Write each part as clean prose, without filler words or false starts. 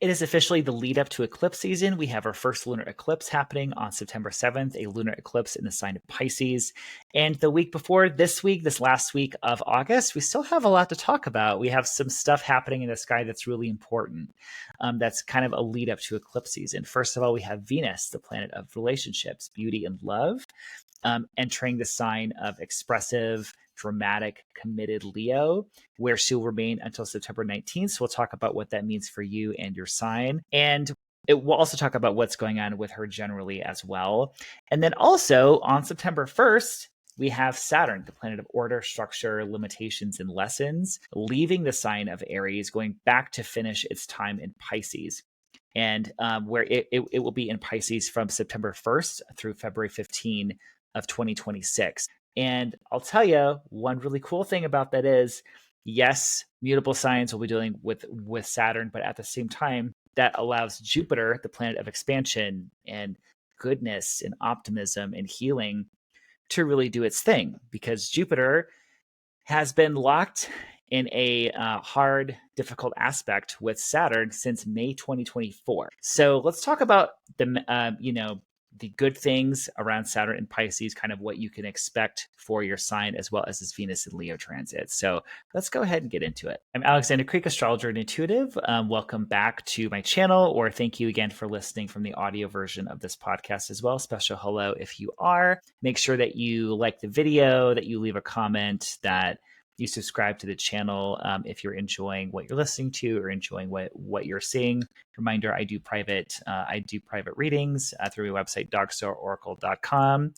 It is officially the lead up to eclipse season. We have our first lunar eclipse happening on September 7th, a lunar eclipse in the sign of Pisces. And the week before this week, this last week of August, we still have a lot to talk about. We have some stuff happening in the sky that's really important. That's kind of a lead up to eclipse season. First of all, we have Venus, the planet of relationships, beauty, and love, entering the sign of expressive, dramatic, committed Leo, where she'll remain until September 19th. So we'll talk about what that means for you and your sign. And we'll also talk about what's going on with her generally as well. And then also on September 1st, we have Saturn, the planet of order, structure, limitations, and lessons, leaving the sign of Aries, going back to finish its time in Pisces. And where it will be in Pisces from September 1st through February 15 of 2026. And I'll tell you, one really cool thing about that is, yes, mutable signs will be dealing with Saturn, but at the same time, that allows Jupiter, the planet of expansion and goodness and optimism and healing, to really do its thing, because Jupiter has been locked in a hard, difficult aspect with Saturn since May 2024. So let's talk about the good things around Saturn and Pisces, kind of what you can expect for your sign, as well as this Venus and Leo transit. So let's go ahead and get into it. I'm Alexander Creek, astrologer and intuitive. Welcome back to my channel, or thank you again for listening from the audio version of this podcast as well. Special hello if you are. Make sure that you like the video, that you leave a comment, that you subscribe to the channel if you're enjoying what you're listening to or enjoying what you're seeing. Reminder, I do private readings through my website, darkstararoracle.com.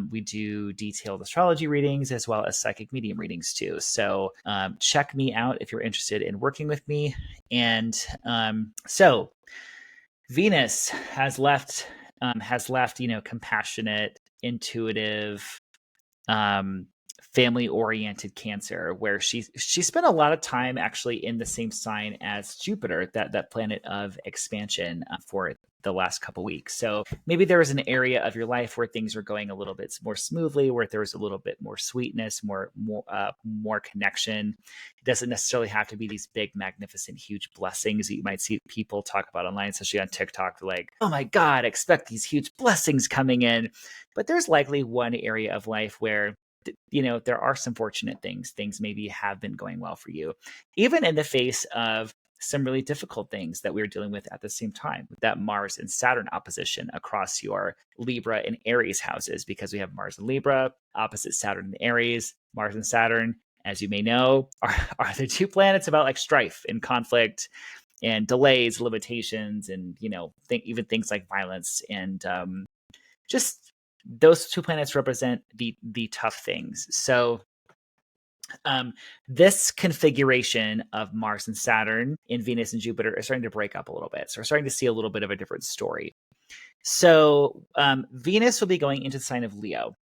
We do detailed astrology readings as well as psychic medium readings too. So check me out if you're interested in working with me. And so Venus has left, compassionate, intuitive, family-oriented Cancer, where she spent a lot of time actually in the same sign as Jupiter, that planet of expansion, for the last couple weeks. So maybe there was an area of your life where things were going a little bit more smoothly, where there was a little bit more sweetness, more connection. It doesn't necessarily have to be these big, magnificent, huge blessings that you might see people talk about online, especially on TikTok. They're like, oh my God, expect these huge blessings coming in. But there's likely one area of life where there are some fortunate things maybe have been going well for you, even in the face of some really difficult things that we're dealing with at the same time, with that Mars and Saturn opposition across your Libra and Aries houses, because we have Mars and Libra opposite Saturn and Aries. Mars and Saturn, as you may know, are the two planets about like strife and conflict and delays, limitations, and even things like violence and just those two planets represent the tough things. So this configuration of Mars and Saturn in Venus and Jupiter is starting to break up a little bit. So we're starting to see a little bit of a different story. So Venus will be going into the sign of Leo.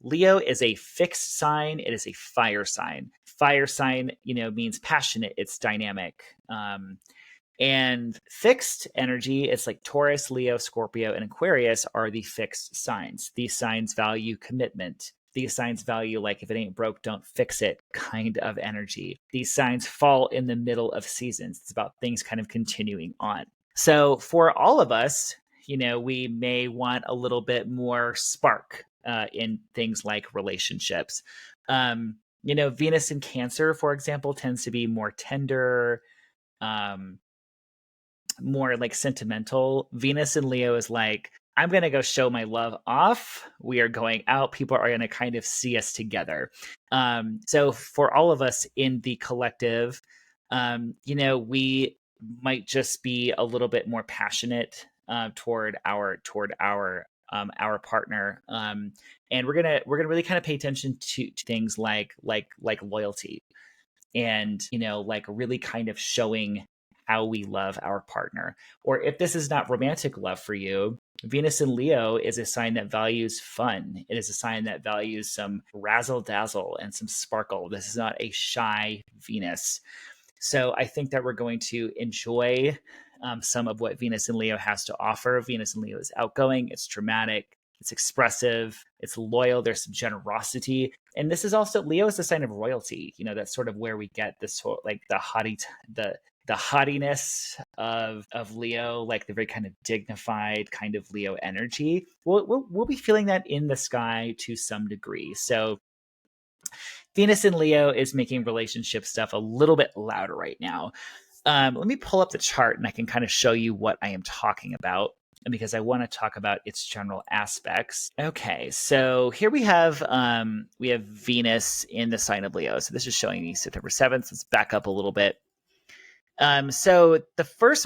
Leo is a fixed sign. It is a fire sign. Fire sign, means passionate. It's dynamic. And fixed energy, it's like Taurus, Leo, Scorpio, and Aquarius are the fixed signs. These signs value commitment. These signs value, like, if it ain't broke, don't fix it kind of energy. These signs fall in the middle of seasons. It's about things kind of continuing on. So for all of us, we may want a little bit more spark in things like relationships. Venus in Cancer, for example, tends to be more tender, more like sentimental. Venus in Leo is like, I'm going to go show my love off. We are going out. People are going to kind of see us together. So for all of us in the collective, we might just be a little bit more passionate toward our partner. And we're gonna really kind of pay attention to things like loyalty, and like really kind of showing how we love our partner. Or if this is not romantic love for you, Venus in Leo is a sign that values fun. It is a sign that values some razzle dazzle and some sparkle. This is not a shy Venus. So I think that we're going to enjoy some of what Venus in Leo has to offer. Venus in Leo is outgoing, it's dramatic, it's expressive, it's loyal, there's some generosity. And this is also, Leo is the sign of royalty. That's sort of where we get this whole, like, the haughty, haughtiness of Leo, like the very kind of dignified kind of Leo energy. We'll be feeling that in the sky to some degree. So Venus in Leo is making relationship stuff a little bit louder right now. Let me pull up the chart and I can kind of show you what I am talking about, because I want to talk about its general aspects. Okay, so here we have Venus in the sign of Leo. So this is showing me September 7th. Let's back up a little bit. So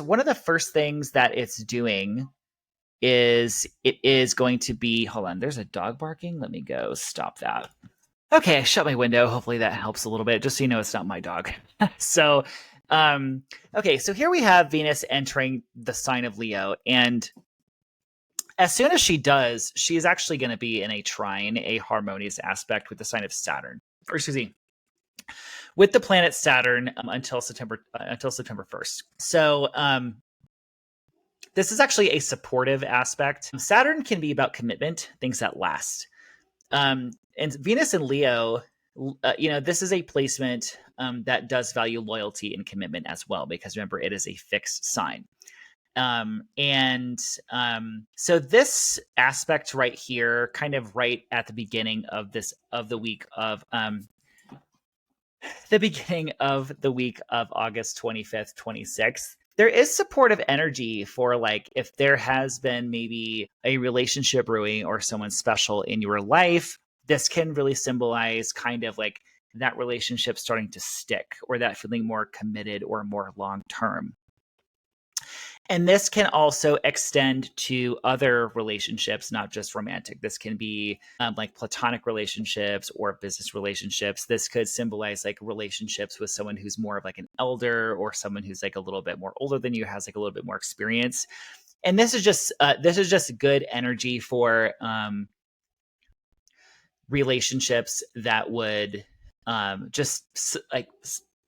one of the first things that it's doing is it is going to be, hold on, there's a dog barking. Let me go stop that. Okay, I shut my window. Hopefully that helps a little bit, just so you know it's not my dog. So, okay, so here we have Venus entering the sign of Leo, and as soon as she does, she is actually going to be in a trine, a harmonious aspect with the sign of Saturn, or excuse me, with the planet Saturn until September 1st. So, this is actually a supportive aspect. Saturn can be about commitment, things that last. And Venus in Leo, this is a placement that does value loyalty and commitment as well, because remember, it is a fixed sign. So this aspect right here, kind of right at the beginning of the week of August 25th, 26th, there is supportive energy for, like, if there has been maybe a relationship brewing or someone special in your life, this can really symbolize kind of like that relationship starting to stick, or that feeling more committed or more long-term. And this can also extend to other relationships, not just romantic. This can be like platonic relationships or business relationships. This could symbolize like relationships with someone who's more of like an elder, or someone who's like a little bit more older than you, has like a little bit more experience. And this is just good energy for relationships that would just like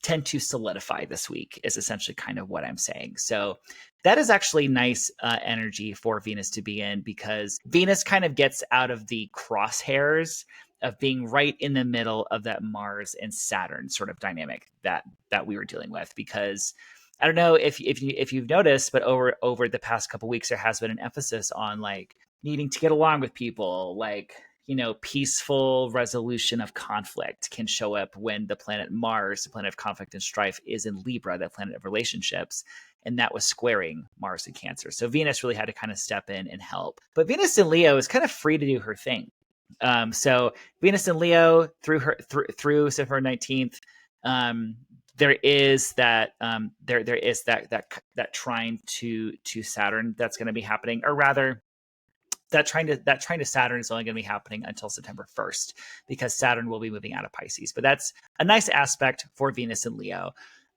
tend to solidify this week, is essentially kind of what I'm saying. So that is actually nice energy for Venus to be in, because Venus kind of gets out of the crosshairs of being right in the middle of that Mars and Saturn sort of dynamic that we were dealing with. Because I don't know if you've noticed, but over the past couple of weeks, there has been an emphasis on like needing to get along with people, like, peaceful resolution of conflict can show up when the planet Mars, the planet of conflict and strife, is in Libra, the planet of relationships. And that was squaring Mars and Cancer. So Venus really had to kind of step in and help. But Venus in Leo is kind of free to do her thing. So Venus in Leo through September 19th, there is that trine to Saturn that's going to be happening, or rather, that trine to Saturn is only going to be happening until September 1st, because Saturn will be moving out of Pisces. But that's a nice aspect for Venus and Leo.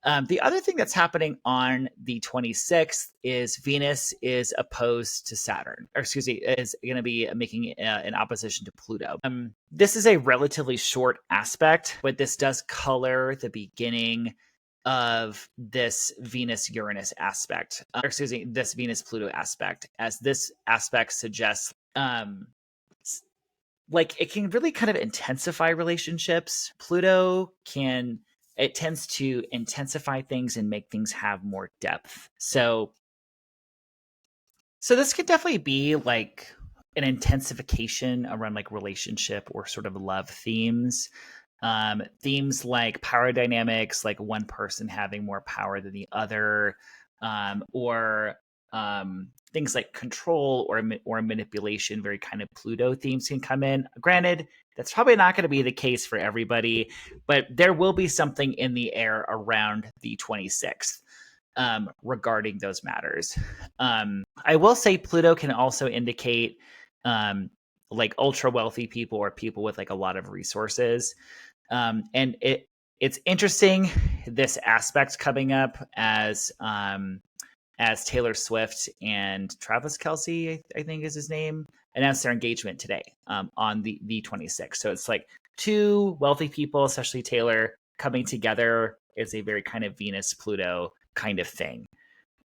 The other thing that's happening on the 26th is Venus is opposed to Saturn, or excuse me, is going to be making an opposition to Pluto. This is a relatively short aspect, but this does color the beginning of this Venus-Uranus aspect, or excuse me, this Venus-Pluto aspect, as this aspect suggests, like, it can really kind of intensify relationships. Pluto tends to intensify things and make things have more depth. So this could definitely be like an intensification around like relationship or sort of love themes. Themes like power dynamics, like one person having more power than the other, or things like control or manipulation. Very kind of Pluto themes can come in. Granted, that's probably not going to be the case for everybody, but there will be something in the air around the 26th regarding those matters. I will say Pluto can also indicate like ultra wealthy people, or people with like a lot of resources. And it's interesting, this aspect coming up as Taylor Swift and Travis Kelce, I think is his name, announced their engagement today on the 26th. So it's like two wealthy people, especially Taylor, coming together is a very kind of Venus-Pluto kind of thing.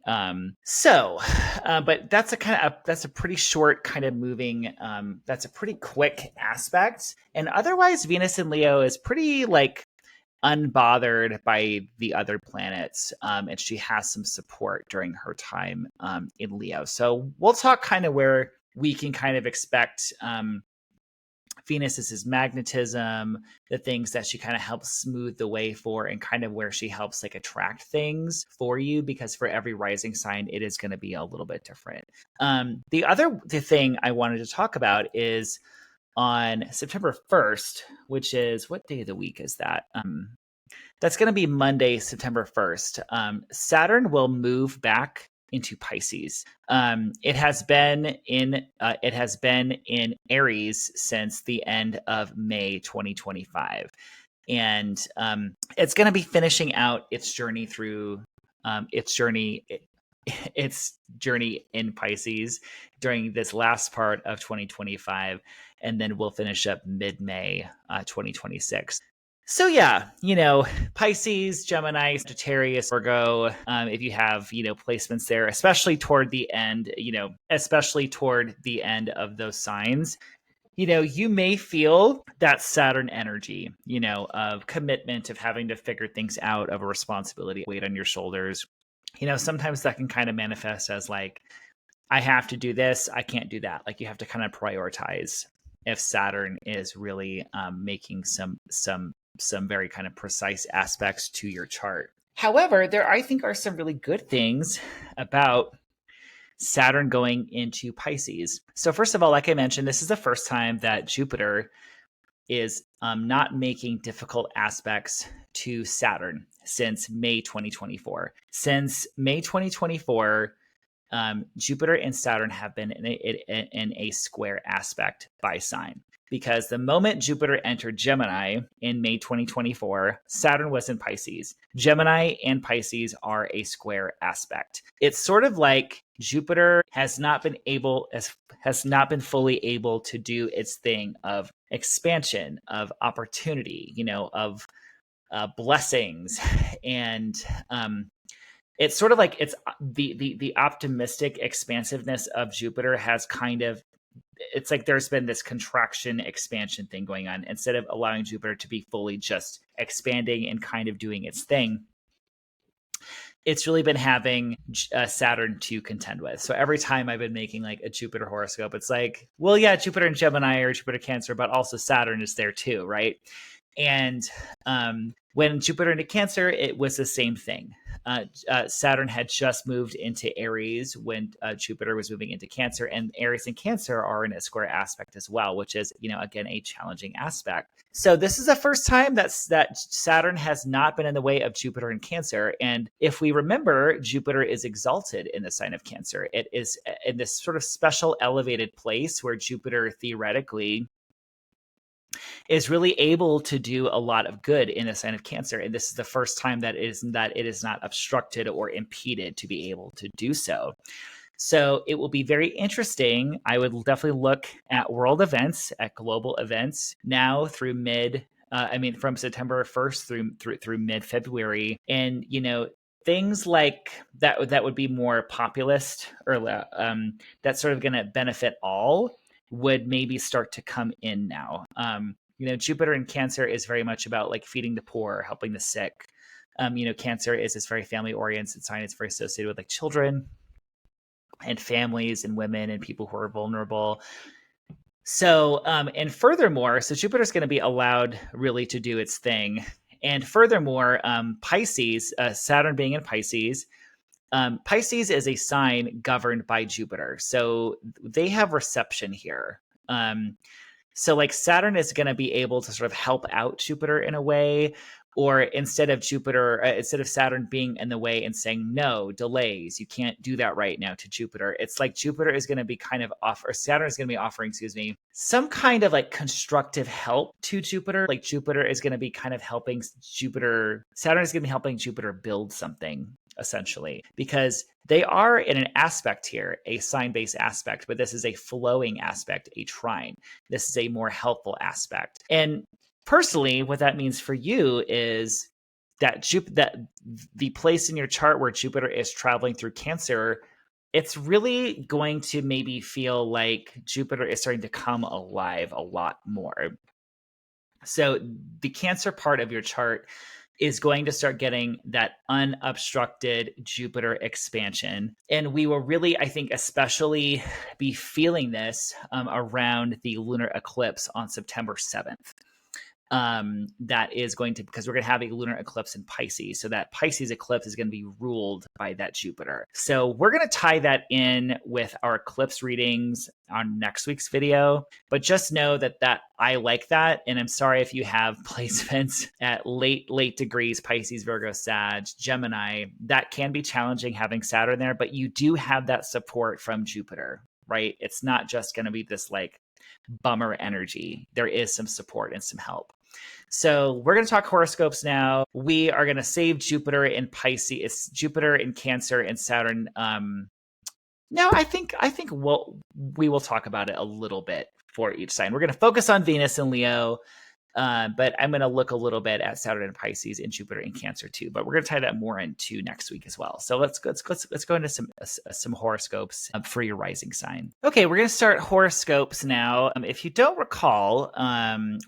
But that's a pretty short kind of moving, that's a pretty quick aspect. And otherwise, Venus in Leo is pretty like, unbothered by the other planets, and she has some support during her time in Leo. So we'll talk kind of where we can kind of expect Venus is his magnetism, the things that she kind of helps smooth the way for, and kind of where she helps like attract things for you, because for every rising sign, it is going to be a little bit different. The thing I wanted to talk about is on September 1st, which is, what day of the week is that? That's going to be Monday, September 1st. Saturn will move back into Pisces. It has been in Aries since the end of May 2025, and it's going to be finishing out its journey through its journey in Pisces during this last part of 2025, and then we'll finish up mid-May 2026. So yeah, Pisces, Gemini, Sagittarius, Virgo, if you have, placements there, especially toward the end of those signs, you may feel that Saturn energy, of commitment, of having to figure things out, of a responsibility, weight on your shoulders. Sometimes that can kind of manifest as like, I have to do this, I can't do that. Like you have to kind of prioritize if Saturn is really making some very kind of precise aspects to your chart. However, there I think are some really good things about Saturn going into Pisces. So first of all, like I mentioned, this is the first time that Jupiter is not making difficult aspects to Saturn since May 2024. Since May 2024, Jupiter and Saturn have been in a square aspect by sign. Because the moment Jupiter entered Gemini in May 2024, Saturn was in Pisces. Gemini and Pisces are a square aspect. It's sort of like Jupiter has not been fully able to do its thing of expansion, of opportunity, of blessings, and it's sort of like it's the optimistic expansiveness of Jupiter has kind of, it's like there's been this contraction expansion thing going on instead of allowing Jupiter to be fully just expanding and kind of doing its thing. It's really been having Saturn to contend with. So every time I've been making like a Jupiter horoscope, it's like, well, yeah, Jupiter in Gemini or Jupiter Cancer, but also Saturn is there too, right? And when Jupiter into Cancer, it was the same thing. Saturn had just moved into Aries when Jupiter was moving into Cancer, and Aries and Cancer are in a square aspect as well, which is, again, a challenging aspect. So this is the first time that Saturn has not been in the way of Jupiter and Cancer. And if we remember, Jupiter is exalted in the sign of Cancer. It is in this sort of special elevated place where Jupiter theoretically is really able to do a lot of good in the sign of Cancer. And this is the first time that it is not obstructed or impeded to be able to do so. So it will be very interesting. I would definitely look at world events, at global events now through from September 1st through mid-February. And, things like that would be more populist, or that's sort of going to benefit all, would maybe start to come in now. Jupiter in Cancer is very much about like feeding the poor, helping the sick. Cancer is this very family oriented sign. It's very associated with like children and families and women and people who are vulnerable. So, and furthermore, so Jupiter's going to be allowed really to do its thing. And furthermore, Pisces, Saturn being in Pisces, Pisces is a sign governed by Jupiter. So they have reception here. So like Saturn is going to be able to sort of help out Jupiter in a way, or instead of Saturn being in the way and saying, no, delays, you can't do that right now to Jupiter. It's like Jupiter is going to be Saturn is going to be offering, some kind of like constructive help to Jupiter. Like Jupiter is going to be kind of helping Saturn is going to be helping Jupiter build something, essentially, because they are in an aspect here, a sign-based aspect, but this is a flowing aspect, a trine. This is a more helpful aspect. And personally, what that means for you is that that the place in your chart where Jupiter is traveling through Cancer, it's really going to maybe feel like Jupiter is starting to come alive a lot more. So the Cancer part of your chart is going to start getting that unobstructed Jupiter expansion. And we will really, I think, especially be feeling this around the lunar eclipse on September 7th. That is going to, because we're going to have a lunar eclipse in Pisces. So that Pisces eclipse is going to be ruled by that Jupiter. So we're going to tie that in with our eclipse readings on next week's video. But just know that I like that. And I'm sorry if you have placements at late degrees, Pisces, Virgo, Sag, Gemini. That can be challenging having Saturn there, but you do have that support from Jupiter, right? It's not just going to be this like bummer energy. There is some support and some help. So we're going to talk horoscopes now. We are going to save Jupiter in Pisces, it's Jupiter in Cancer and Saturn. No, I think we will talk about it a little bit for each sign. We're going to focus on Venus and Leo, but I'm going to look a little bit at Saturn and Pisces and Jupiter in Cancer too. But we're going to tie that more into next week as well. So let's go into some horoscopes for your rising sign. Okay, we're going to start horoscopes now. If you don't recall,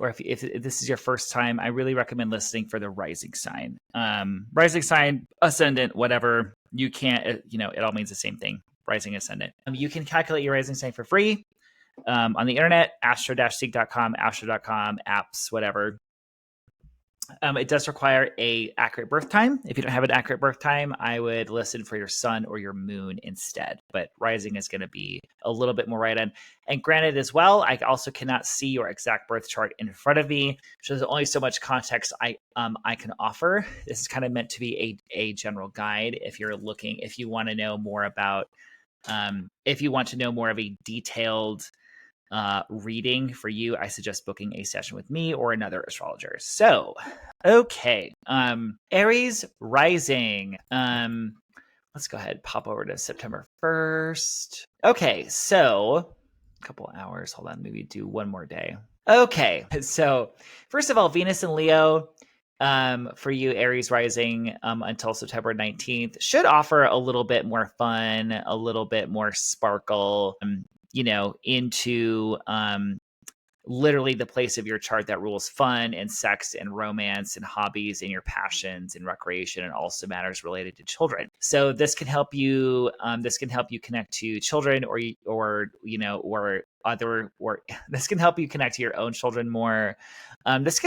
or if this is your first time, I really recommend listening for the rising sign. Rising sign, ascendant, whatever. You can't, it all means the same thing. Rising, ascendant. You can calculate your rising sign for free. On the internet, astro-seek.com, astro.com, apps, whatever. It does require a accurate birth time. If you don't have an accurate birth time, I would listen for your sun or your moon instead. But rising is going to be a little bit more right on. And granted as well, I also cannot see your exact birth chart in front of me, so there's only so much context I can offer. This is kind of meant to be a general guide. If you want to know more about, if you want to know more of a detailed reading for you, I suggest booking a session with me or another astrologer. So, okay. Aries rising. Let's go ahead, pop over to September 1st. Okay, so a couple hours. Hold on, maybe do one more day. Okay, so first of all, Venus and Leo, for you, Aries rising, until September 19th, should offer a little bit more fun, a little bit more sparkle, into literally the place of your chart that rules fun and sex and romance and hobbies and your passions and recreation and also matters related to children. So this can help you. This can help you connect to children, or this can help you connect to your own children more. This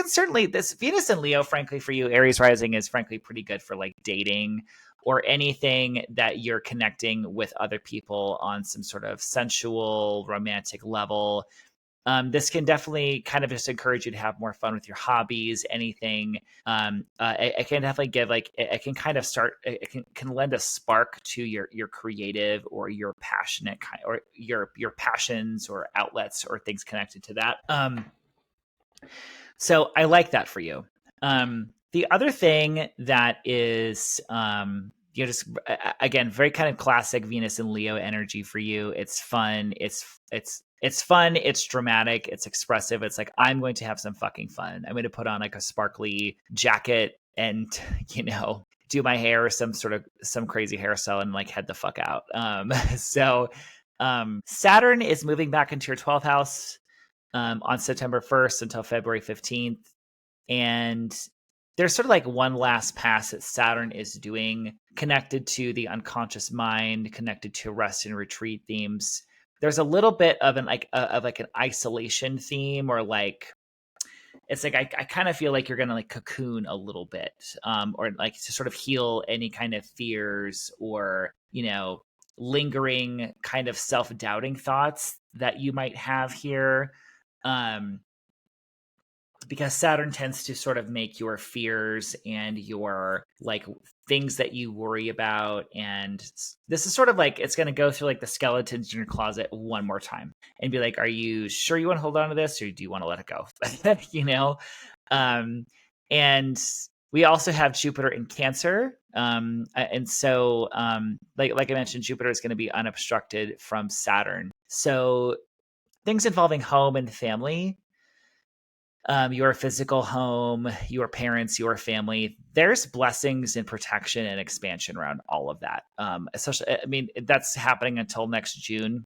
Venus and Leo, frankly, for you, Aries rising, is frankly pretty good for like dating or anything that you're connecting with other people on some sort of sensual, romantic level. This can definitely kind of just encourage you to have more fun with your hobbies, anything. It can definitely give it can kind of start, it can lend a spark to your creative or your passionate kind, or your passions or outlets or things connected to that. So I like that for you. The other thing that is, just again, very kind of classic Venus and Leo energy for you. It's fun. It's fun. It's dramatic. It's expressive. It's like, I'm going to have some fucking fun. I'm going to put on like a sparkly jacket and, do my hair, some crazy hairstyle and like head the fuck out. Saturn is moving back into your 12th house on September 1st until February 15th. And there's sort of like one last pass that Saturn is doing connected to the unconscious mind, connected to rest and retreat themes. There's a little bit of an isolation theme, or like, it's like, I kind of feel like you're going to like cocoon a little bit, or like to sort of heal any kind of fears or, lingering kind of self-doubting thoughts that you might have here. Because Saturn tends to sort of make your fears and your like things that you worry about. And this is sort of like, it's going to go through like the skeletons in your closet one more time and be like, are you sure you want to hold on to this, or do you want to let it go? And we also have Jupiter in Cancer. And so, like I mentioned, Jupiter is going to be unobstructed from Saturn. So things involving home and family, your physical home, your parents, your family, there's blessings and protection and expansion around all of that. Especially, I mean, that's happening until next June,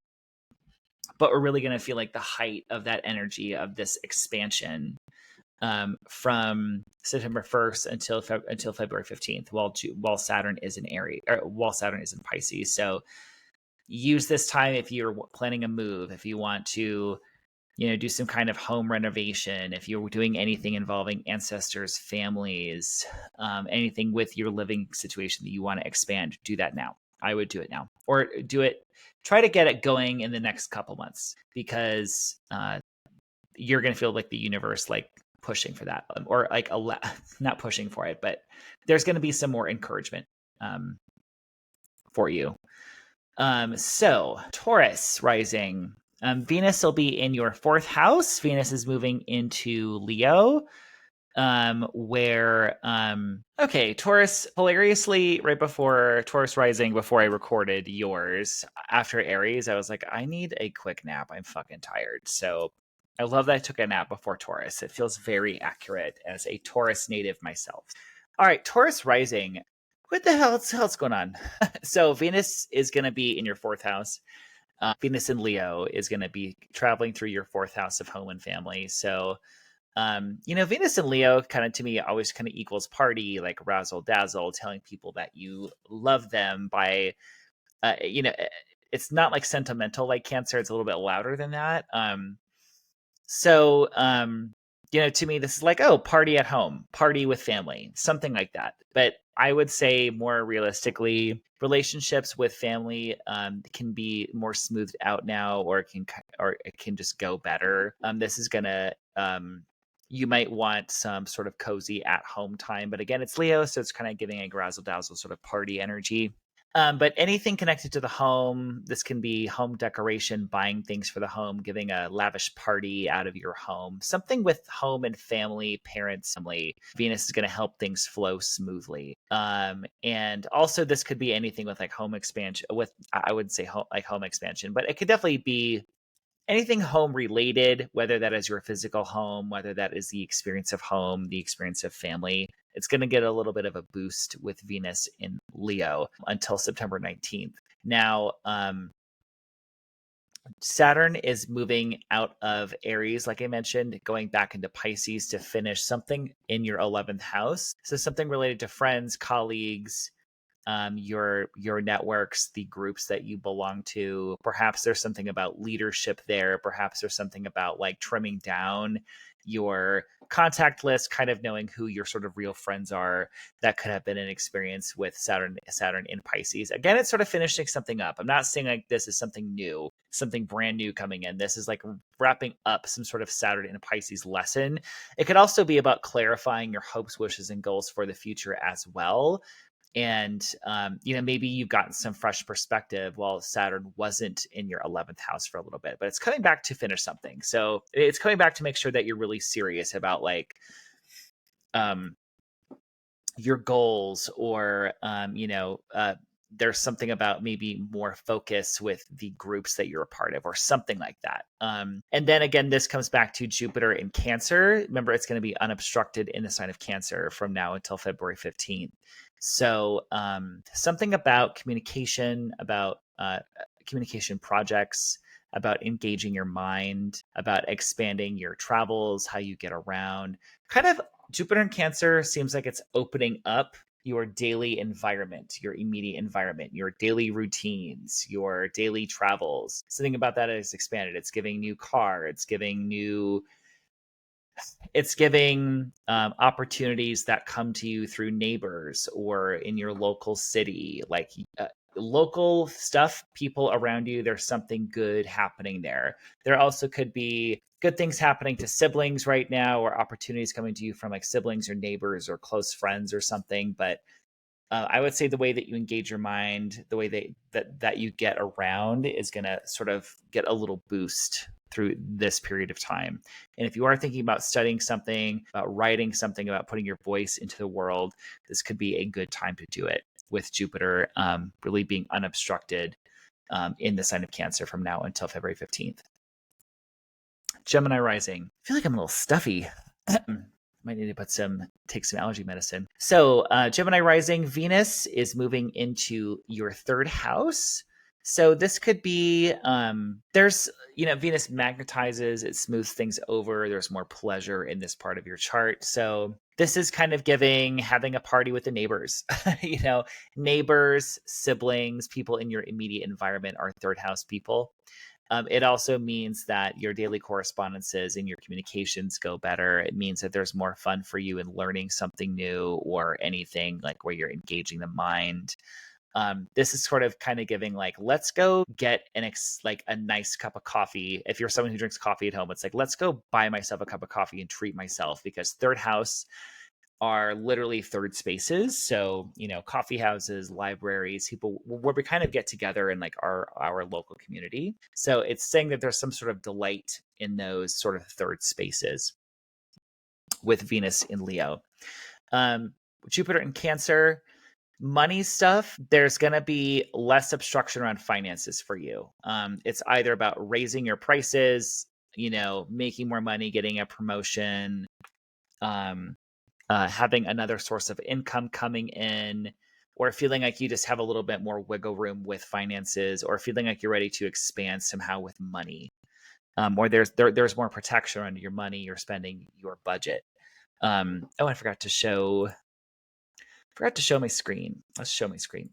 but we're really going to feel like the height of that energy of this expansion from September 1st until February 15th, while Saturn is in Aries, or while Saturn is in Pisces. So use this time if you're planning a move, if you want to, do some kind of home renovation, if you're doing anything involving ancestors, families, anything with your living situation that you want to expand, do that now. I would do it now, or try to get it going in the next couple months, because you're going to feel like the universe like pushing for that, or like not pushing for it, but there's going to be some more encouragement for you. So Taurus rising. Venus will be in your 4th house. Venus is moving into Leo, where Taurus, hilariously, right before Taurus rising, before I recorded yours after Aries, I was like, I need a quick nap. I'm fucking tired. So I love that I took a nap before Taurus. It feels very accurate as a Taurus native myself. All right, Taurus rising. What the hell's going on? So Venus is going to be in your 4th house. Venus in Leo is going to be traveling through your 4th house of home and family. So, Venus in Leo kind of, to me, always kind of equals party, like razzle dazzle, telling people that you love them by, it's not like sentimental like Cancer. It's a little bit louder than that. To me, this is like, oh, party at home, party with family, something like that. But I would say more realistically, relationships with family can be more smoothed out now, or it can just go better. This is gonna, you might want some sort of cozy at home time, but again, it's Leo, so it's kind of giving a razzle dazzle sort of party energy. But anything connected to the home, this can be home decoration, buying things for the home, giving a lavish party out of your home, something with home and family, parents, family. Venus is going to help things flow smoothly. And also this could be anything with like home expansion, I would say home expansion, but it could definitely be anything home related, whether that is your physical home, whether that is the experience of home, the experience of family. It's going to get a little bit of a boost with Venus in Leo until September 19th. Now, Saturn is moving out of Aries, like I mentioned, going back into Pisces to finish something in your 11th house. So something related to friends, colleagues, your networks, the groups that you belong to. Perhaps there's something about leadership there. Perhaps there's something about like trimming down your contact list, kind of knowing who your sort of real friends are. That could have been an experience with Saturn in Pisces. Again, it's sort of finishing something up. I'm not saying like this is something new, something brand new coming in. This is like wrapping up some sort of Saturn in Pisces lesson. It could also be about clarifying your hopes, wishes, and goals for the future as well. And, maybe you've gotten some fresh perspective while Saturn wasn't in your 11th house for a little bit, but it's coming back to finish something. So it's coming back to make sure that you're really serious about like, your goals, or, there's something about maybe more focus with the groups that you're a part of, or something like that. And then again, this comes back to Jupiter in Cancer. Remember, it's going to be unobstructed in the sign of Cancer from now until February 15th. So something about communication, about communication projects, about engaging your mind, about expanding your travels, how you get around. Kind of Jupiter in Cancer seems like it's opening up your daily environment, your immediate environment, your daily routines, your daily travels. Something about that is expanded. It's giving new cards, it's giving opportunities that come to you through neighbors or in your local city, like local stuff, people around you. There's something good happening there. There also could be good things happening to siblings right now, or opportunities coming to you from like siblings or neighbors or close friends or something. But I would say the way that you engage your mind, the way that you get around is going to sort of get a little boost through this period of time. And if you are thinking about studying something, about writing something, about putting your voice into the world, this could be a good time to do it, with Jupiter really being unobstructed in the sign of Cancer from now until February 15th. Gemini rising. I feel like I'm a little stuffy. Might need to take some allergy medicine. So Gemini rising, Venus is moving into your 3rd house. So this could be there's Venus magnetizes, it smooths things over. There's more pleasure in this part of your chart. So this is kind of giving having a party with the neighbors. Neighbors, siblings, people in your immediate environment are third house people. It also means that your daily correspondences and your communications go better. It means that there's more fun for you in learning something new or anything like where you're engaging the mind. This is sort of kind of giving like, let's go get like a nice cup of coffee. If you're someone who drinks coffee at home, it's like, let's go buy myself a cup of coffee and treat myself, because third house are literally third spaces. So, coffee houses, libraries, people where we kind of get together in like our local community. So it's saying that there's some sort of delight in those sort of third spaces with Venus in Leo. Jupiter in Cancer, money stuff, there's going to be less obstruction around finances for you. It's either about raising your prices, making more money, getting a promotion, having another source of income coming in, or feeling like you just have a little bit more wiggle room with finances, or feeling like you're ready to expand somehow with money, or there's more protection around your money, your spending, your budget. I forgot to show my screen. Let's show my screen.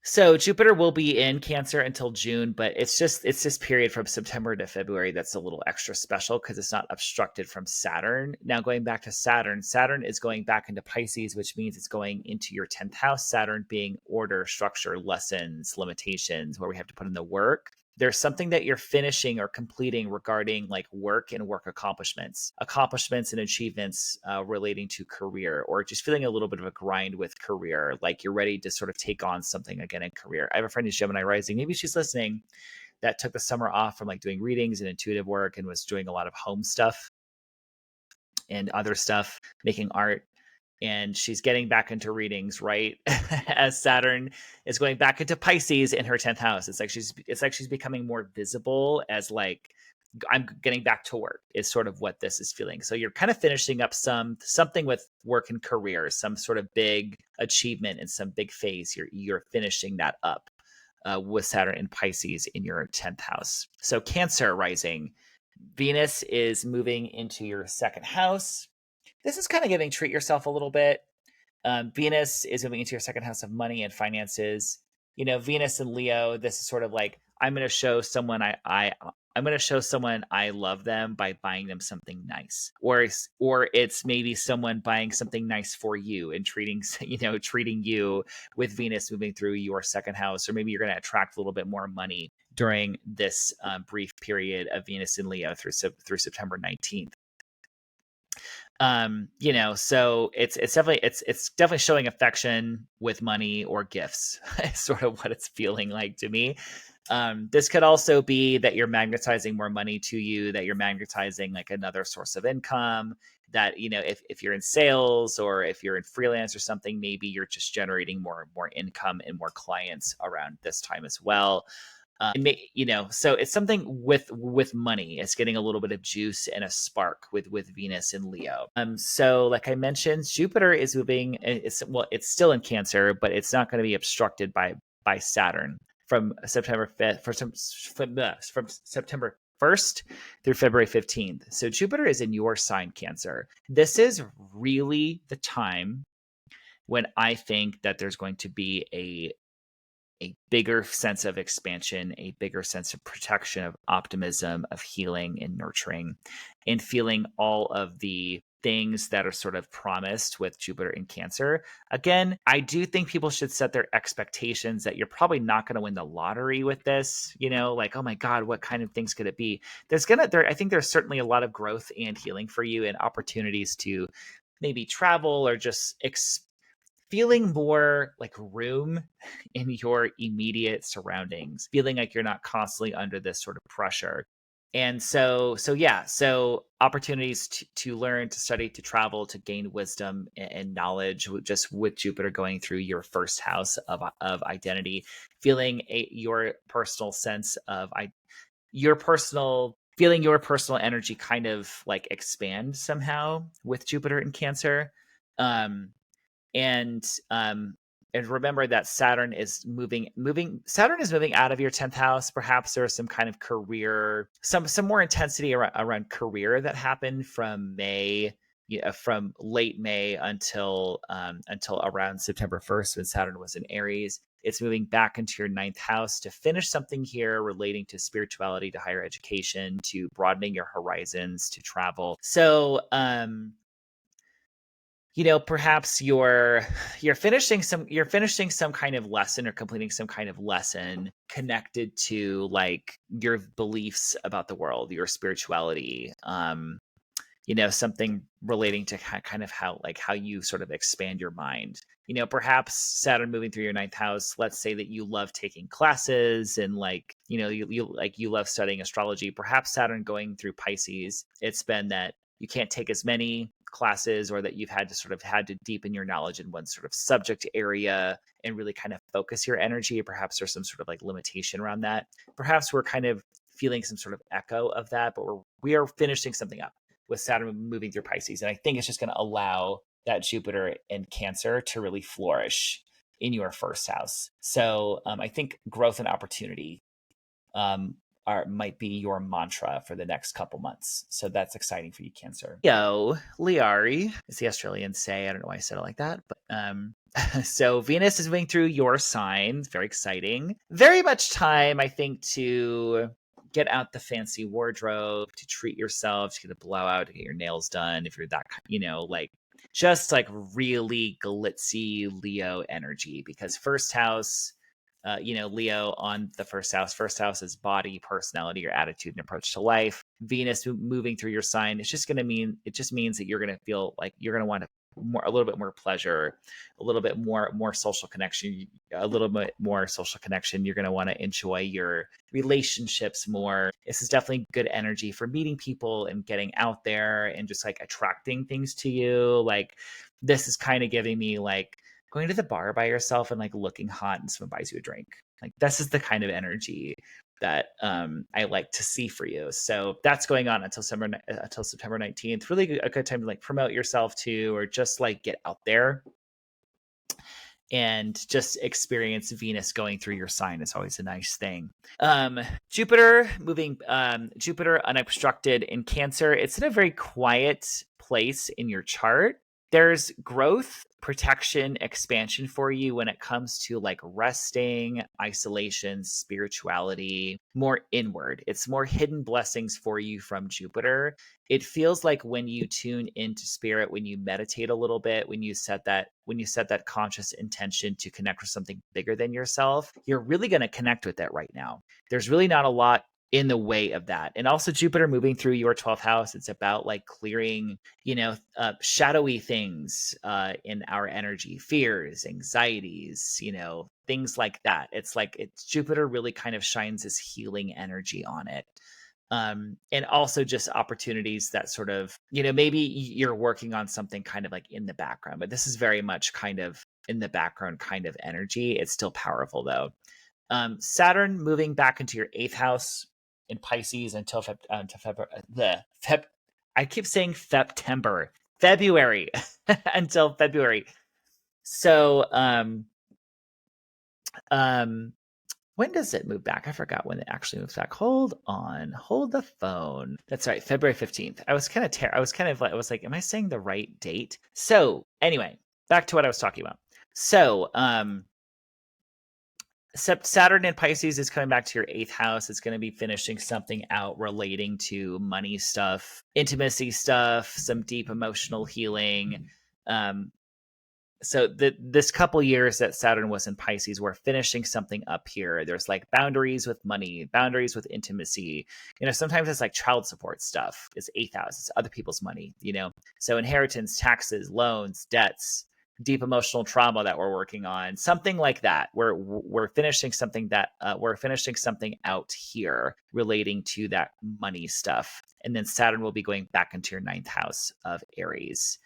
So Jupiter will be in Cancer until June, but it's this period from September to February that's a little extra special because it's not obstructed from Saturn. Now going back to Saturn is going back into Pisces, which means it's going into your 10th house. Saturn being order, structure, lessons, limitations, where we have to put in the work. There's something that you're finishing or completing regarding like work and work accomplishments and achievements relating to career, or just feeling a little bit of a grind with career, like you're ready to sort of take on something again in career. I have a friend who's Gemini rising, maybe she's listening, that took the summer off from like doing readings and intuitive work and was doing a lot of home stuff and other stuff, making art. And she's getting back into readings, right? As Saturn is going back into Pisces in her 10th house. It's like she's becoming more visible as like, I'm getting back to work is sort of what this is feeling. So you're kind of finishing up something with work and career, some sort of big achievement in some big phase. You're finishing that up with Saturn in Pisces in your 10th house. So Cancer rising, Venus is moving into your second house. This is kind of giving treat yourself a little bit. Venus is moving into your second house of money and finances. Venus and Leo, this is sort of like, I'm going to show someone I'm going to show someone I love them by buying them something nice, or it's maybe someone buying something nice for you and treating you with Venus moving through your second house, or maybe you're going to attract a little bit more money during this brief period of Venus and Leo through September 19th. So it's definitely showing affection with money or gifts. It's sort of what it's feeling like to me. This could also be that you're magnetizing more money to you, that you're magnetizing like another source of income, that, if you're in sales or if you're in freelance or something, maybe you're just generating more income and more clients around this time as well. So it's something with money. It's getting a little bit of juice and a spark with Venus and Leo. So like I mentioned, Jupiter is moving. It's still in Cancer, but it's not going to be obstructed by Saturn from September 5th from September 1st through February 15th. So Jupiter is in your sign, Cancer. This is really the time when I think that there's going to be a bigger sense of expansion, a bigger sense of protection, of optimism, of healing and nurturing, and feeling all of the things that are sort of promised with Jupiter in Cancer. Again, I do think people should set their expectations that you're probably not going to win the lottery with this, like, oh my God, what kind of things could it be? I think there's certainly a lot of growth and healing for you and opportunities to maybe travel or just feeling more like room in your immediate surroundings, feeling like you're not constantly under this sort of pressure. And so opportunities to learn, to study, to travel, to gain wisdom and knowledge, just with Jupiter going through your first house of identity, feeling your personal sense of feeling your personal energy kind of like expand somehow with Jupiter in Cancer. And And remember that Saturn is moving out of your 10th house. Perhaps there's some kind of career, some more intensity around career that happened from May, from late May until around September 1st when Saturn was in Aries. It's moving back into your 9th house to finish something here relating to spirituality, to higher education, to broadening your horizons, to travel. So, perhaps you're finishing some kind of lesson or completing some kind of lesson connected to like your beliefs about the world, your spirituality, something relating to kind of how you sort of expand your mind. Perhaps Saturn moving through your 9th house. Let's say that you love taking classes and you love studying astrology. Perhaps Saturn going through Pisces, it's been that you can't take as many classes, or that you've had to deepen your knowledge in one sort of subject area and really kind of focus your energy. Perhaps there's some sort of like limitation around that. Perhaps we're kind of feeling some sort of echo of that, but we are finishing something up with Saturn moving through Pisces. And I think it's just going to allow that Jupiter in Cancer to really flourish in your 1st house. So I think growth and opportunity might be your mantra for the next couple months. So that's exciting for you, Cancer. Liari, as the Australians say. I don't know why I said it like that, but so Venus is moving through your sign. Very exciting. Very much time, I think, to get out the fancy wardrobe, to treat yourself, to get a blowout, to get your nails done. If you're that, just like really glitzy Leo energy, because 1st house, Leo on the 1st house. 1st house is body, personality, your attitude and approach to life. Venus moving through your sign, it just means that you're going to feel like you're going to want a little bit more pleasure, a little bit more social connection, You're going to want to enjoy your relationships more. This is definitely good energy for meeting people and getting out there and just like attracting things to you. Like this is kind of giving me like going to the bar by yourself and like looking hot and someone buys you a drink. Like this is the kind of energy that I like to see for you. So that's going on until September 19th. Really a good time to like promote yourself too, or just like get out there and just experience Venus going through your sign. Is always a nice thing. Jupiter unobstructed in Cancer. It's in a very quiet place in your chart. There's growth, protection, expansion for you when it comes to like resting, isolation, spirituality, more inward. It's more hidden blessings for you from Jupiter. It feels like when you tune into spirit, when you meditate a little bit, when you set that conscious intention to connect with something bigger than yourself, you're really going to connect with that right now. There's really not a lot in the way of that. And also Jupiter moving through your 12th house, it's about like clearing, shadowy things in our energy, fears, anxieties, things like that. It's Jupiter really kind of shines this healing energy on it. And also just opportunities that sort of, maybe you're working on something kind of like in the background, but this is very much kind of in the background kind of energy. It's still powerful though. Saturn moving back into your 8th house in Pisces until February. I keep saying February until February. So, when does it move back? I forgot when it actually moves back. Hold on, hold the phone. That's right, February 15th. I was like, am I saying the right date? So anyway, back to what I was talking about. So, Saturn in Pisces is coming back to your 8th house. It's going to be finishing something out relating to money stuff, intimacy stuff, some deep emotional healing. So this couple years that Saturn was in Pisces, we're finishing something up here. There's like boundaries with money, boundaries with intimacy. Sometimes it's like child support stuff. It's 8th house. It's other people's money, So inheritance, taxes, loans, debts, deep emotional trauma that we're working on, something like that. We're finishing something out here relating to that money stuff. And then Saturn will be going back into your 9th house of Aries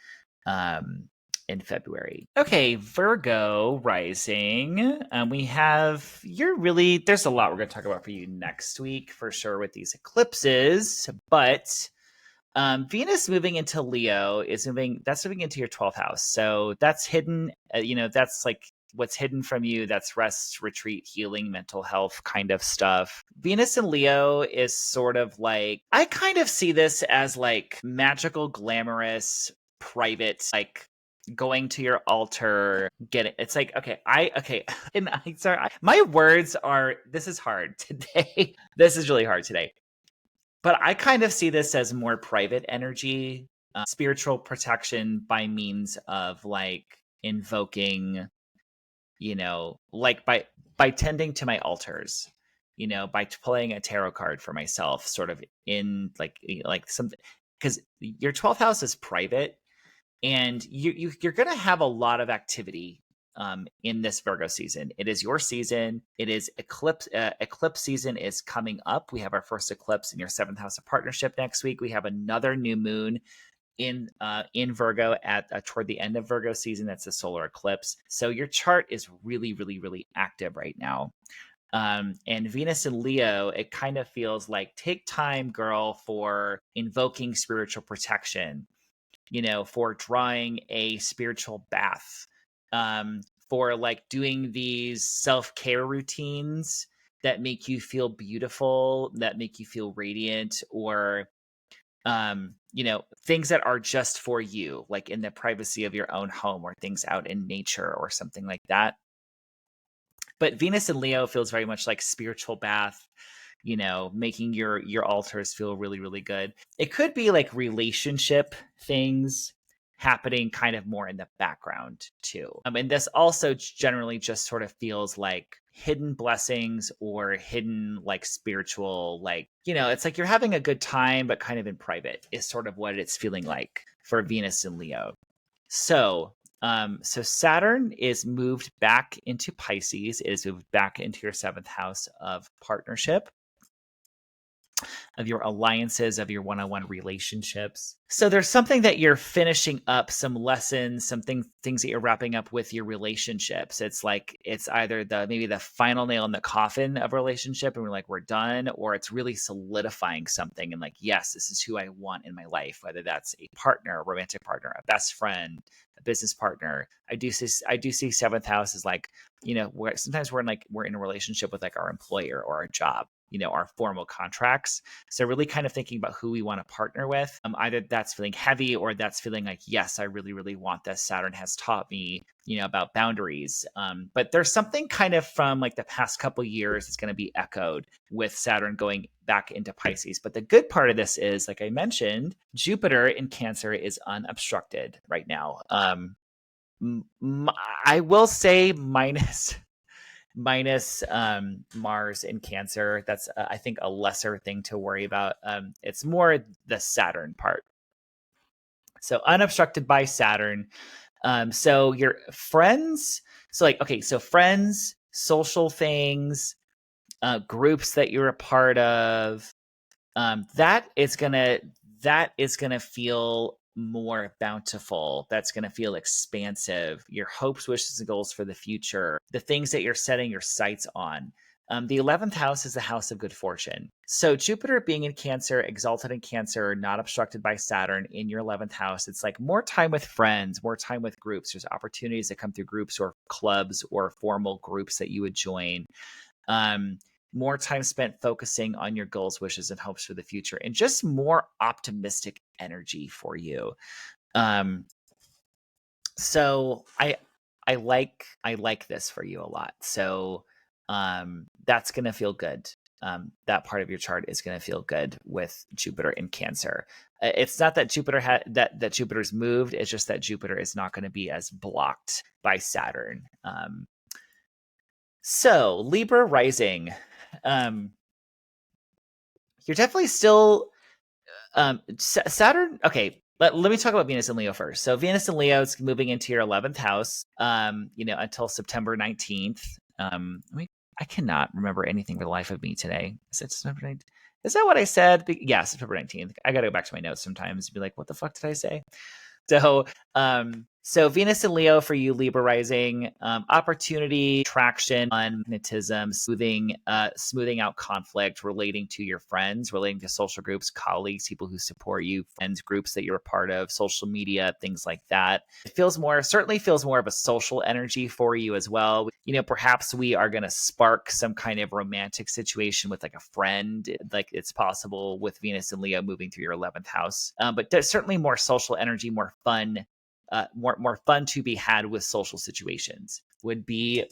in February. Okay, Virgo rising. There's a lot we're going to talk about for you next week for sure with these eclipses, but Venus moving into Leo that's moving into your 12th house. So that's hidden, that's like what's hidden from you, that's rest, retreat, healing, mental health kind of stuff. Venus in Leo is sort of like, I kind of see this as like magical, glamorous, private, like going to your altar, it's like, and my words are, this is hard today. This is really hard today. But I kind of see this as more private energy, spiritual protection by means of like invoking, like by tending to my altars, by playing a tarot card for myself, sort of in like something, because your 12th house is private, and you're going to have a lot of activity in this Virgo season. It is your season. It is eclipse season is coming up. We have our first eclipse in your 7th house of partnership next week. We have another new moon in Virgo at toward the end of Virgo season. That's a solar eclipse. So your chart is really, really, really active right now. And Venus in Leo, it kind of feels like, take time, girl, for invoking spiritual protection, for drawing a spiritual bath, for like doing these self-care routines that make you feel beautiful, that make you feel radiant, or things that are just for you, like in the privacy of your own home, or things out in nature or something like that. But Venus in Leo feels very much like spiritual bath, making your altars feel really, really good. It could be like relationship things happening kind of more in the background too. And this also generally just sort of feels like hidden blessings, or hidden like spiritual, like, it's like you're having a good time, but kind of in private, is sort of what it's feeling like for Venus in Leo. So Saturn is moved back into Pisces. It is moved back into your 7th house of partnership, of your alliances, of your one-on-one relationships. So there's something that you're finishing up, some lessons, things that you're wrapping up with your relationships. It's like, it's either maybe the final nail in the coffin of a relationship, and we're done, or it's really solidifying something and like, yes, this is who I want in my life, whether that's a partner, a romantic partner, a best friend, a business partner. I do see 7th house as like, sometimes we're in a relationship with like our employer or our job, our formal contracts. So really kind of thinking about who we want to partner with. Either that's feeling heavy, or that's feeling like, yes, I really, really want this. Saturn has taught me, about boundaries. But there's something kind of from like the past couple years that's going to be echoed with Saturn going back into Pisces. But the good part of this is, like I mentioned, Jupiter in Cancer is unobstructed right now. I will say minus Mars in Cancer. That's I think a lesser thing to worry about. It's more the Saturn part. So unobstructed by Saturn. So your friends, so friends, social things, groups that you're a part of, that is gonna feel more bountiful. That's going to feel expansive. Your hopes, wishes, and goals for the future, the things that you're setting your sights on. The 11th house is the house of good fortune. So Jupiter being in Cancer, exalted in Cancer, not obstructed by Saturn in your 11th house, it's like more time with friends, more time with groups. There's opportunities that come through groups or clubs or formal groups that you would join. More time spent focusing on your goals, wishes, and hopes for the future, and just more optimistic energy for you. So I like this for you a lot. So that's going to feel good. That part of your chart is going to feel good with Jupiter in Cancer. It's not that Jupiter that Jupiter's moved. It's just that Jupiter is not going to be as blocked by Saturn. So Libra rising. You're definitely still Saturn. Okay, let me talk about Venus and Leo first. So Venus and Leo is moving into your 11th house, until September 19th. I cannot remember anything for the life of me today. Is it September 19th? Is that what I said? Yeah, September 19th. I got to go back to my notes sometimes and be like, what the fuck did I say? So So Venus and Leo for you, Libra rising, opportunity, traction, magnetism, smoothing out conflict, relating to your friends, relating to social groups, colleagues, people who support you, friends groups that you're a part of, social media, things like that. It certainly feels more of a social energy for you as well. Perhaps we are going to spark some kind of romantic situation with like a friend, like it's possible with Venus and Leo moving through your 11th house. But there's certainly more social energy, more fun. More fun to be had with social situations would be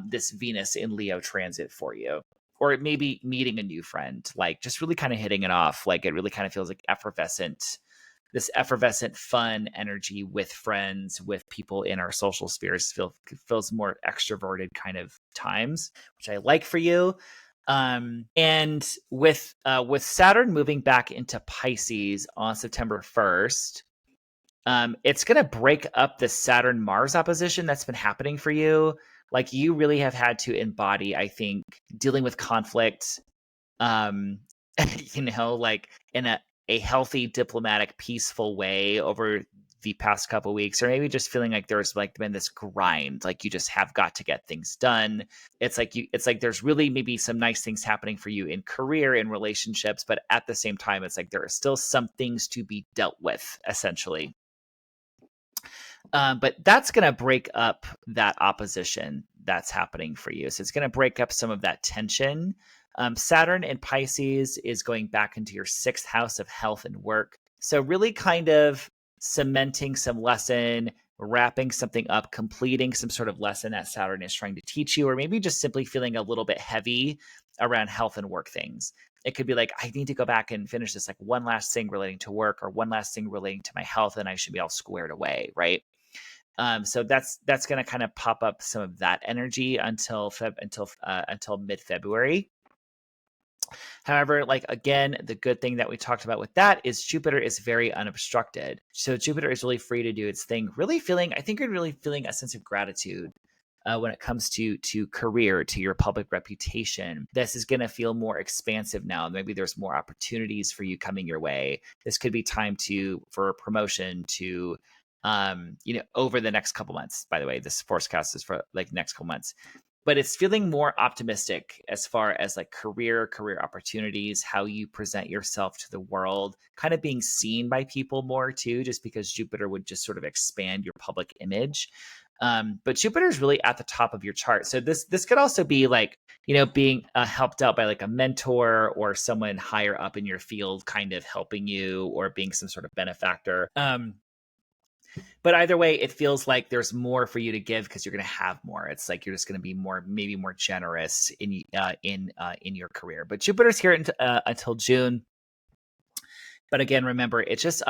this Venus in Leo transit for you. Or maybe meeting a new friend, like just really kind of hitting it off. Like it really kind of feels like this effervescent, fun energy with friends, with people in our social spheres feels more extroverted kind of times, which I like for you. And with Saturn moving back into Pisces on September 1st, it's going to break up the Saturn-Mars opposition that's been happening for you. Like you really have had to embody, I think, dealing with conflict, um, like in a healthy, diplomatic, peaceful way over the past couple of weeks, or maybe just feeling like there's like been this grind, like you just have got to get things done. It's like there's really maybe some nice things happening for you in career, in relationships, but at the same time, it's like there are still some things to be dealt with, essentially. But that's going to break up that opposition that's happening for you. So it's going to break up some of that tension. Saturn in Pisces is going back into your 6th house of health and work. So really kind of cementing some lesson, wrapping something up, completing some sort of lesson that Saturn is trying to teach you, or maybe just simply feeling a little bit heavy around health and work things. It could be like, I need to go back and finish this, like one last thing relating to work or one last thing relating to my health, and I should be all squared away, right? So that's going to kind of pop up some of that energy until mid-February. However, like again, the good thing that we talked about with that is Jupiter is very unobstructed. So Jupiter is really free to do its thing. I think you're really feeling a sense of gratitude when it comes to career, to your public reputation. This is going to feel more expansive now. Maybe there's more opportunities for you coming your way. This could be time for a promotion to over the next couple months. By the way, this forecast is for like next couple months, but it's feeling more optimistic as far as like career opportunities, how you present yourself to the world, kind of being seen by people more too, just because Jupiter would just sort of expand your public image. But Jupiter is really at the top of your chart. So this could also be like, being helped out by like a mentor or someone higher up in your field kind of helping you, or being some sort of benefactor. But either way, it feels like there's more for you to give because you're going to have more. It's like you're just going to be maybe more generous in your career. But Jupiter's here until June. But again, remember, it's just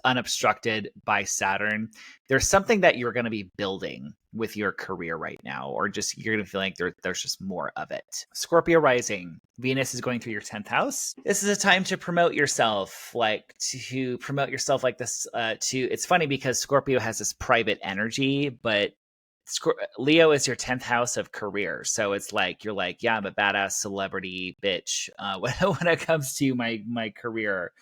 unobstructed by Saturn. There's something that you're going to be building with your career right now, or just you're going to feel like there's just more of it. Scorpio rising. Venus is going through your 10th house. This is a time to promote yourself, like this. It's funny because Scorpio has this private energy, but Leo is your 10th house of career. So it's like, you're like, yeah, I'm a badass celebrity bitch when it comes to my career.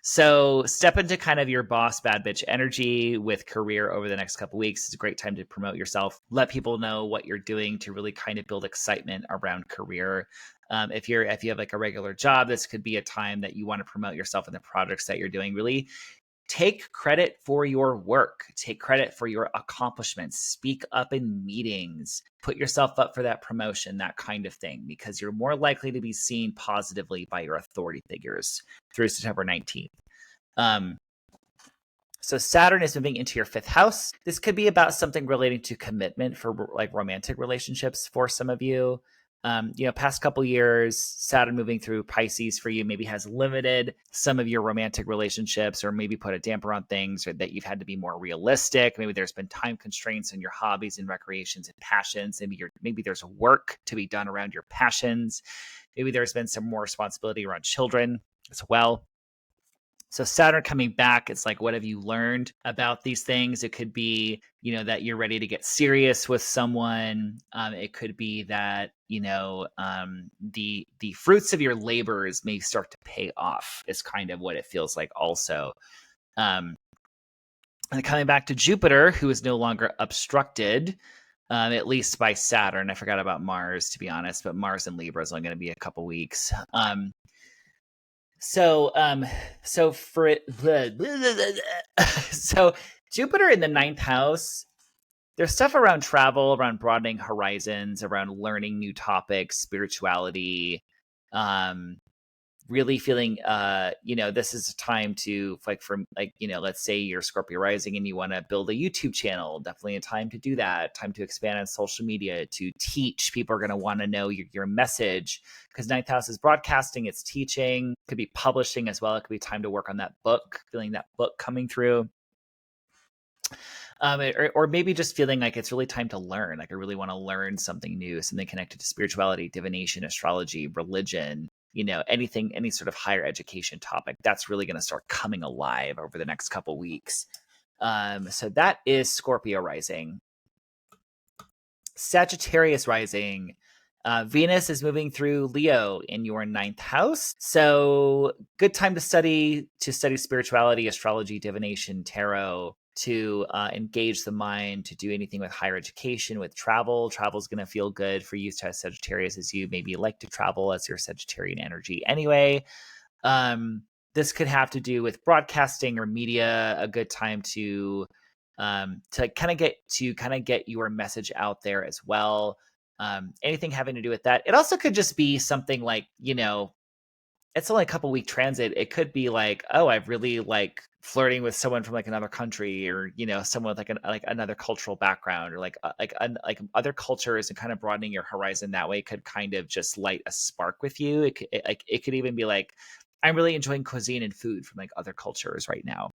So step into kind of your boss bad bitch energy with career over the next couple of weeks. It's a great time to promote yourself. Let people know what you're doing to really kind of build excitement around career. If you have like a regular job, this could be a time that you want to promote yourself in the projects that you're doing. Really take credit for your work. Take credit for your accomplishments. Speak up in meetings. Put yourself up for that promotion, that kind of thing, because you're more likely to be seen positively by your authority figures through September 19th. So Saturn is moving into your 5th house. This could be about something relating to commitment for like romantic relationships for some of you. Past couple years, Saturn moving through Pisces for you maybe has limited some of your romantic relationships, or maybe put a damper on things, or that you've had to be more realistic. Maybe there's been time constraints in your hobbies and recreations and passions. Maybe there's work to be done around your passions. Maybe there's been some more responsibility around children as well. So Saturn coming back, it's like, what have you learned about these things? It could be, that you're ready to get serious with someone. It could be that, the fruits of your labors may start to pay off, is kind of what it feels like also. And coming back to Jupiter, who is no longer obstructed, at least by Saturn. I forgot about Mars, to be honest, but Mars in Libra is only going to be a couple weeks. So for it, so Jupiter in the ninth house, there's stuff around travel, around broadening horizons, around learning new topics, spirituality, really feeling, this is a time to, like, from, like, let's say you're Scorpio rising and you want to build a YouTube channel, definitely a time to do that, time to expand on social media, to teach. People are going to want to know your message, because ninth house is broadcasting, it's teaching, could be publishing as well. It could be time to work on that book, feeling that book coming through. Or maybe just feeling like it's really time to learn. Like, I really want to learn something new, something connected to spirituality, divination, astrology, religion, anything, any sort of higher education topic. That's really going to start coming alive over the next couple weeks. So that is Scorpio rising. Sagittarius rising. Venus is moving through Leo in your ninth house. So good time to study spirituality, astrology, divination, tarot, to engage the mind, to do anything with higher education, with travel. Travel is going to feel good for you, Sagittarius, as you maybe like to travel as your Sagittarian energy anyway. This could have to do with broadcasting or media, a good time to kind of get your message out there as well. Anything having to do with that. It also could just be something like, it's only a couple week transit. It could be like, oh, I've really like flirting with someone from like another country, or someone with like another cultural background, or like other cultures, and kind of broadening your horizon that way could kind of just light a spark with you. It could even be like, I'm really enjoying cuisine and food from like other cultures right now,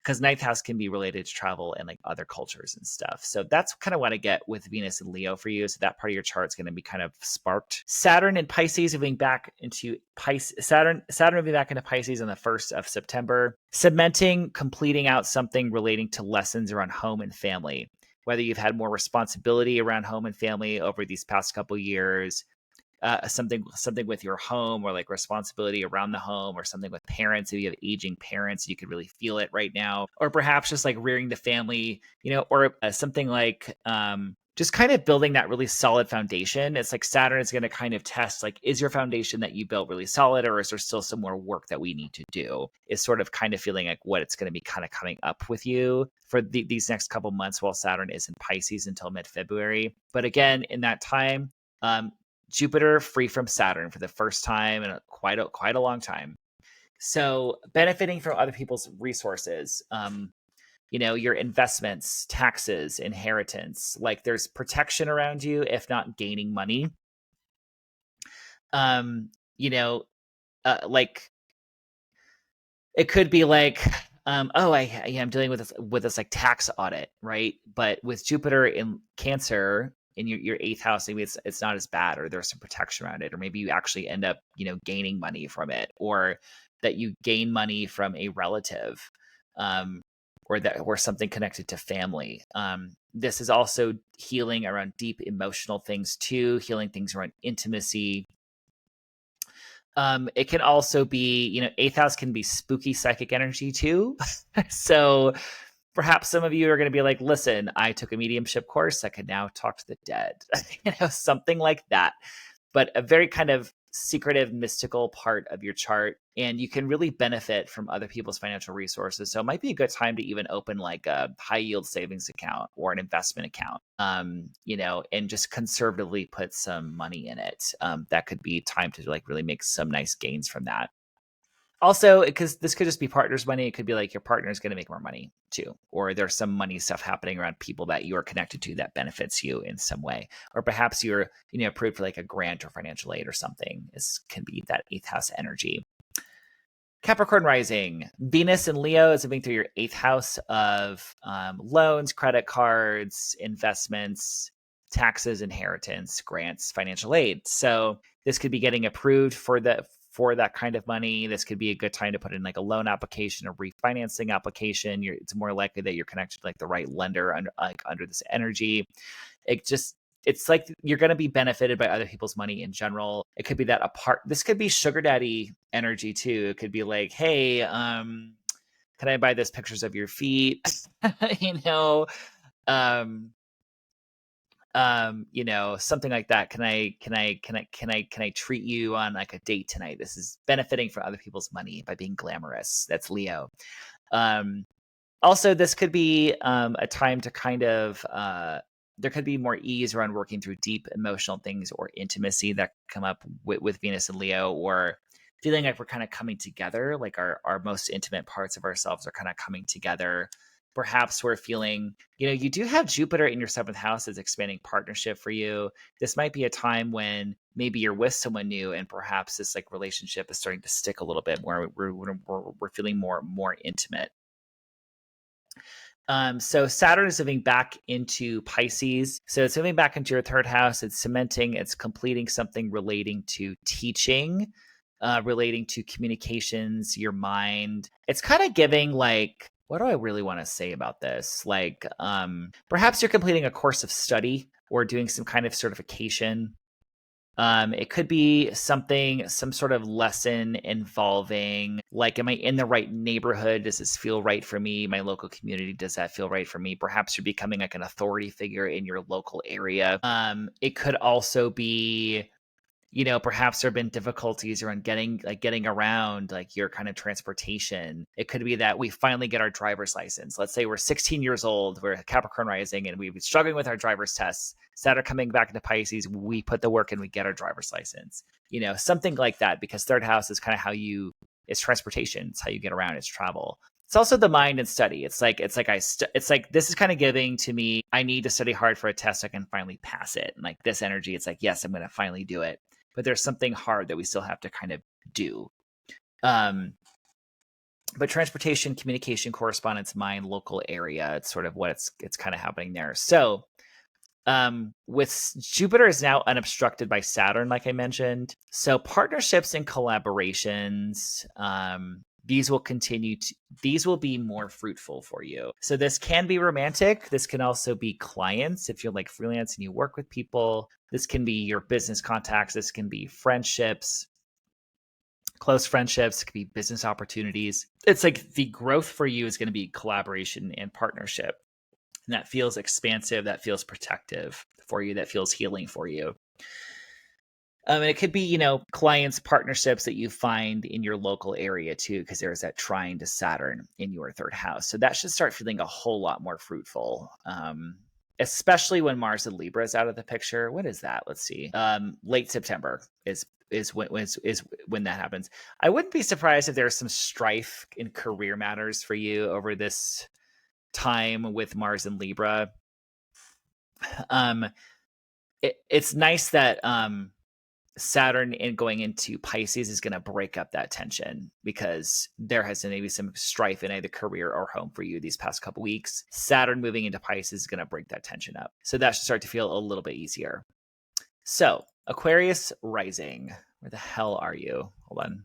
because ninth house can be related to travel and like other cultures and stuff. So that's kind of what I get with Venus and Leo for you. So that part of your chart is going to be kind of sparked. Saturn and Pisces moving back into Pisces. Saturn moving back into Pisces on the 1st of September, cementing, completing out something relating to lessons around home and family. Whether you've had more responsibility around home and family over these past couple years, something with your home, or like responsibility around the home, or something with parents. If you have aging parents, you could really feel it right now. Or perhaps just like rearing the family, or something like just kind of building that really solid foundation. It's like Saturn is going to kind of test, like, is your foundation that you built really solid, or is there still some more work that we need to do? Is sort of kind of feeling like what it's going to be kind of coming up with you for these next couple months while Saturn is in Pisces until mid-February. But again, in that time, Jupiter free from Saturn for the first time in quite a long time. So benefiting from other people's resources, your investments, taxes, inheritance, like there's protection around you, if not gaining money. Like it could be like, I'm dealing with this like tax audit, right? But with Jupiter in Cancer, in your eighth house, maybe it's not as bad, or there's some protection around it, or maybe you actually end up gaining money from it, or that you gain money from a relative, or something connected to family. This is also healing around deep emotional things too, healing things around intimacy. It can also be, eighth house can be spooky psychic energy too. So perhaps some of you are going to be like, listen, I took a mediumship course. I can now talk to the dead, something like that. But a very kind of secretive, mystical part of your chart. And you can really benefit from other people's financial resources. So it might be a good time to even open like a high yield savings account or an investment account, and just conservatively put some money in it. That could be time to like really make some nice gains from that. Also, because this could just be partners' money, it could be like your partner is going to make more money too, or there's some money stuff happening around people that you are connected to that benefits you in some way, or perhaps you're approved for like a grant or financial aid or something. This can be that eighth house energy. Capricorn rising, Venus and Leo is moving through your eighth house of loans, credit cards, investments, taxes, inheritance, grants, financial aid. So this could be getting approved for that kind of money. This could be a good time to put in like a loan application, a refinancing application. It's more likely that you're connected to like the right lender under this energy. It's like you're going to be benefited by other people's money in general. It could be that this could be sugar daddy energy too. It could be like, hey, Can I buy this pictures of your feet? you know, um, something like that. Can I treat you on like a date tonight? This is benefiting from other people's money by being glamorous. That's Leo. Also, this could be a time to kind of there could be more ease around working through deep emotional things or intimacy that come up with Venus and Leo, or feeling like we're kind of coming together, like our most intimate parts of ourselves are kind of coming together. Perhaps we're feeling, you do have Jupiter in your seventh house as expanding partnership for you. This might be a time when maybe you're with someone new, and perhaps this like relationship is starting to stick a little bit more. We're feeling more intimate. So Saturn is moving back into Pisces. So it's moving back into your third house. It's cementing, it's completing something relating to teaching, relating to communications, your mind. It's kind of giving like, what do I really want to say about this? Like, perhaps you're completing a course of study or doing some kind of certification. It could be some sort of lesson involving, like, am I in the right neighborhood? Does this feel right for me? My local community, does that feel right for me? Perhaps you're becoming like an authority figure in your local area. It could also be, perhaps there have been difficulties around getting around, like your kind of transportation. It could be that we finally get our driver's license. Let's say we're 16 years old, we're Capricorn rising, and we've been struggling with our driver's tests. Saturn coming back into Pisces, we put the work and we get our driver's license. Something like that, because third house is kind of it's transportation. It's how you get around. It's travel. It's also the mind and study. It's like this is kind of giving to me, I need to study hard for a test so I can finally pass it. And like this energy, it's like, yes, I'm going to finally do it. But there's something hard that we still have to kind of do. But transportation, communication, correspondence, mind, local area, it's sort of what it's kind of happening there. So with Jupiter is now unobstructed by Saturn, like I mentioned. So partnerships and collaborations, these will be more fruitful for you. So this can be romantic. This can also be clients if you're like freelance and you work with people. This can be your business contacts. This can be friendships, close friendships. It could be business opportunities. It's like the growth for you is going to be collaboration and partnership. And that feels expansive. That feels protective for you. That feels healing for you. And it could be, clients, partnerships that you find in your local area too, because there's that trine to Saturn in your third house. So that should start feeling a whole lot more fruitful, especially when Mars and Libra is out of the picture. What is that? Let's see. Late September is when that happens. I wouldn't be surprised if there's some strife in career matters for you over this time with Mars and Libra. It's nice that Saturn going into Pisces is going to break up that tension, because there has been maybe some strife in either career or home for you these past couple weeks. Saturn moving into Pisces is going to break that tension up. So that should start to feel a little bit easier. So Aquarius rising. Where the hell are you? Hold on.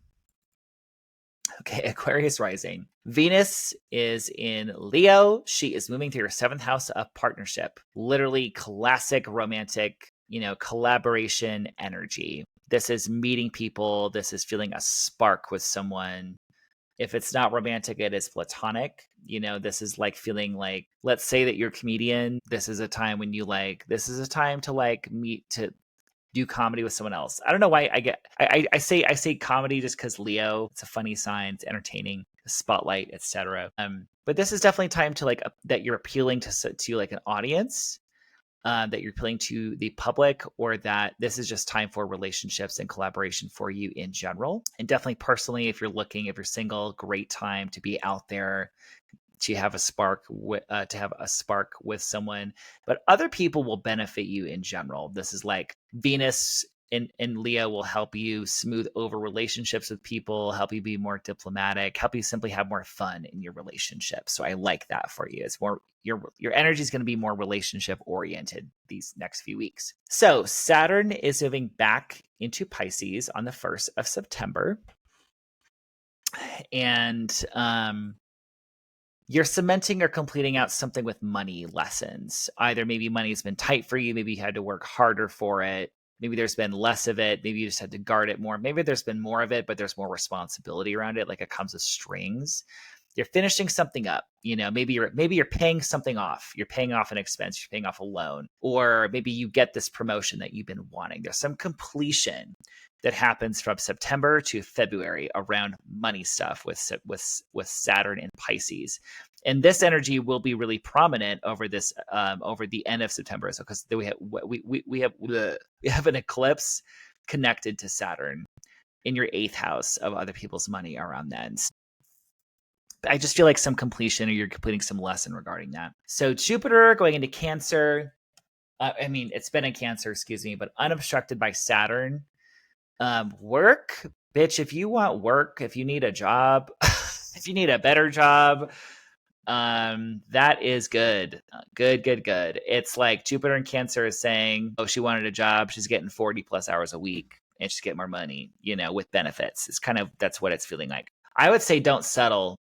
Okay, Aquarius rising. Venus is in Leo. She is moving through your seventh house of partnership. Literally classic romantic, collaboration energy. This is meeting people. This is feeling a spark with someone. If it's not romantic, it is platonic. This is like feeling like, let's say that you're a comedian. This is a time when this is a time to like meet, to do comedy with someone else. I don't know why I say comedy just because Leo, it's a funny sign, it's entertaining, spotlight, etc. But this is definitely time to like that you're appealing to like an audience, that you're appealing to the public, or that this is just time for relationships and collaboration for you in general. And definitely personally, if you're single, great time to be out there, to have a spark with someone. But other people will benefit you in general. This is like Venus in Leo will help you smooth over relationships with people, help you be more diplomatic, help you simply have more fun in your relationship. So I like that for you. It's more, your energy is going to be more relationship oriented these next few weeks. So Saturn is moving back into Pisces on the 1st of September. And you're cementing or completing out something with money lessons. Either maybe money's been tight for you, maybe you had to work harder for it, maybe there's been less of it, maybe you just had to guard it more, maybe there's been more of it, but there's more responsibility around it, like it comes with strings. You're finishing something up. Maybe you're paying something off. You're paying off an expense. You're paying off a loan, or maybe you get this promotion that you've been wanting. There's some completion that happens from September to February around money stuff with Saturn and Pisces. And this energy will be really prominent over this over the end of September. So because we have an eclipse connected to Saturn in your 8th house of other people's money around then. I just feel like some completion, or you're completing some lesson regarding that. So Jupiter going into Cancer. It's been in Cancer, but unobstructed by Saturn. Work, bitch. If you want work, if you need a job, if you need a better job, that is good. Good. It's like Jupiter in Cancer is saying, oh, she wanted a job. She's getting 40 plus hours a week and she's getting more money, with benefits. It's kind of, that's what it's feeling like. I would say don't settle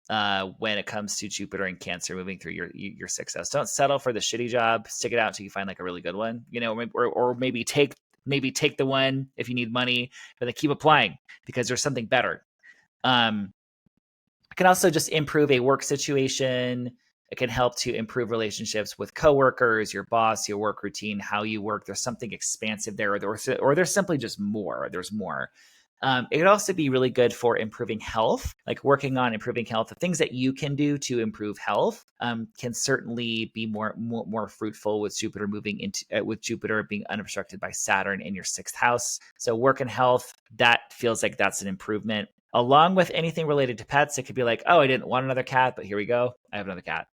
when it comes to Jupiter and Cancer moving through your 6th house. Don't settle for the shitty job. Stick it out until you find like a really good one, or maybe take the one if you need money, but then keep applying because there's something better. It can also just improve a work situation. It can help to improve relationships with coworkers, your boss, your work routine, how you work. There's something expansive there, or there's simply just more. There's more. It could also be really good for improving health, like working on improving health. The things that you can do to improve health can certainly be more fruitful with Jupiter moving into with Jupiter being unobstructed by Saturn in your 6th house. So work and health, that feels like that's an improvement. Along with anything related to pets, it could be like, oh, I didn't want another cat, but here we go. I have another cat,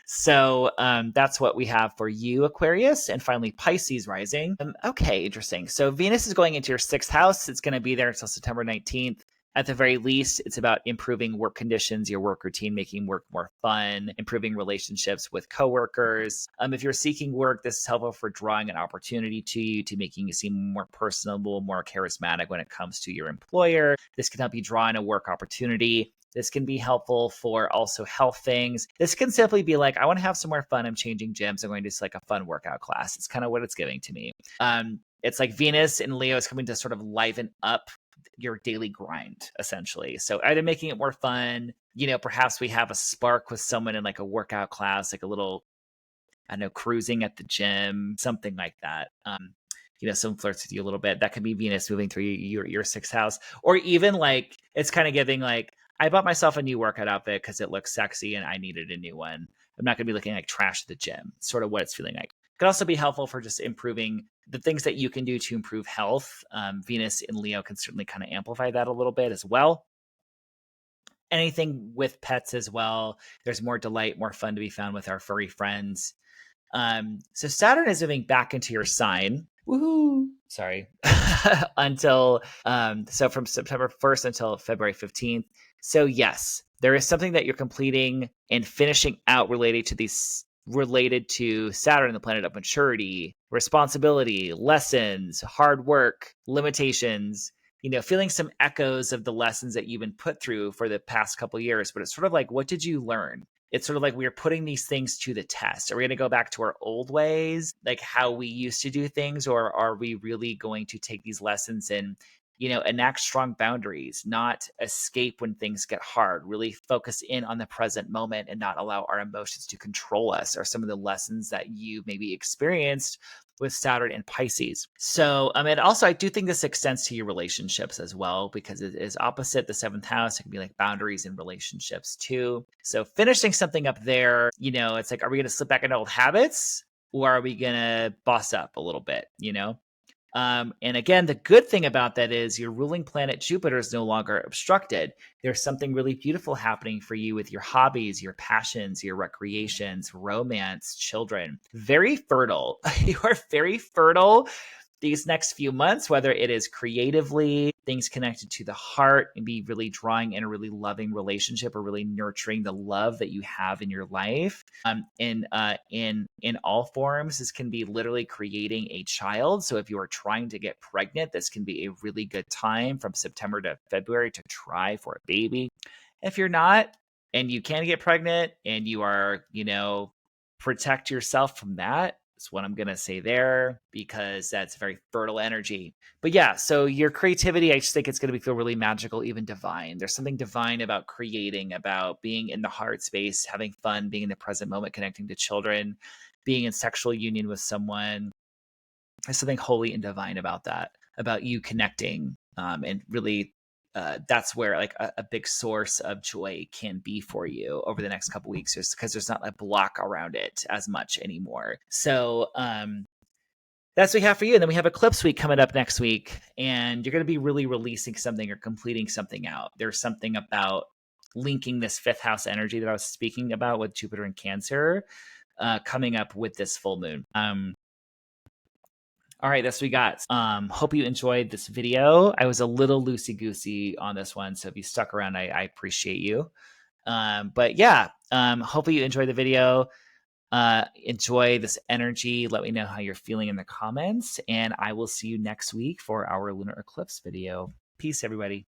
So that's what we have for you, Aquarius. And finally, Pisces rising. Okay, interesting. So Venus is going into your 6th house. It's going to be there until September 19th. At the very least, it's about improving work conditions, your work routine, making work more fun, improving relationships with coworkers. If you're seeking work, this is helpful for drawing an opportunity to you, to making you seem more personable, more charismatic when it comes to your employer. This can help you draw in a work opportunity. This can be helpful for also health things. This can simply be like, I want to have some more fun. I'm changing gyms. I'm going to like a fun workout class. It's kind of what it's giving to me. It's like Venus in Leo is coming to sort of liven up your daily grind, essentially. So either making it more fun, perhaps we have a spark with someone in like a workout class, like a little, I don't know, cruising at the gym, something like that. Someone flirts with you a little bit. That could be Venus moving through your 6th house. Or even like, it's kind of giving like, I bought myself a new workout outfit because it looks sexy and I needed a new one. I'm not going to be looking like trash at the gym. It's sort of what it's feeling like. It could also be helpful for just improving the things that you can do to improve health. Venus in Leo can certainly kind of amplify that a little bit as well. Anything with pets as well. There's more delight, more fun to be found with our furry friends. So Saturn is moving back into your sign. Woohoo! Sorry. Until so from September 1st until February 15th. So yes, there is something that you're completing and finishing out related to Saturn, the planet of maturity, responsibility, lessons, hard work, limitations, feeling some echoes of the lessons that you've been put through for the past couple of years. But it's sort of like, what did you learn? It's sort of like we are putting these things to the test. Are we going to go back to our old ways, like how we used to do things? Or are we really going to take these lessons and, enact strong boundaries, not escape when things get hard, really focus in on the present moment and not allow our emotions to control us, or some of the lessons that you maybe experienced with Saturn and Pisces. So, and also I do think this extends to your relationships as well, because it is opposite the 7th house. It can be like boundaries in relationships too. So finishing something up there, it's like, are we going to slip back into old habits, or are we going to boss up a little bit, And again, the good thing about that is your ruling planet Jupiter is no longer obstructed. There's something really beautiful happening for you with your hobbies, your passions, your recreations, romance, children. Very fertile. You are very fertile these next few months, whether it is creatively, things connected to the heart, and be really drawing in a really loving relationship, or really nurturing the love that you have in your life. In all forms, this can be literally creating a child. So if you are trying to get pregnant, this can be a really good time from September to February to try for a baby. If you're not, and you can get pregnant, and you are, protect yourself from that, That's what I'm going to say there, because that's very fertile energy. But yeah, so your creativity, I just think it's going to feel really magical, even divine. There's something divine about creating, about being in the heart space, having fun, being in the present moment, connecting to children, being in sexual union with someone. There's something holy and divine about that, about you connecting, and really that's where like a big source of joy can be for you over the next couple weeks, just because there's not a block around it as much anymore. So that's what we have for you. And then we have eclipse week coming up next week, and you're going to be really releasing something or completing something out. There's something about linking this fifth house energy that I was speaking about with Jupiter and Cancer coming up with this full moon. All right, that's what we got. Hope you enjoyed this video. I was a little loosey-goosey on this one, so if you stuck around, I appreciate you. But yeah, hopefully you enjoyed the video. Enjoy this energy. Let me know how you're feeling in the comments, and I will see you next week for our lunar eclipse video. Peace, everybody.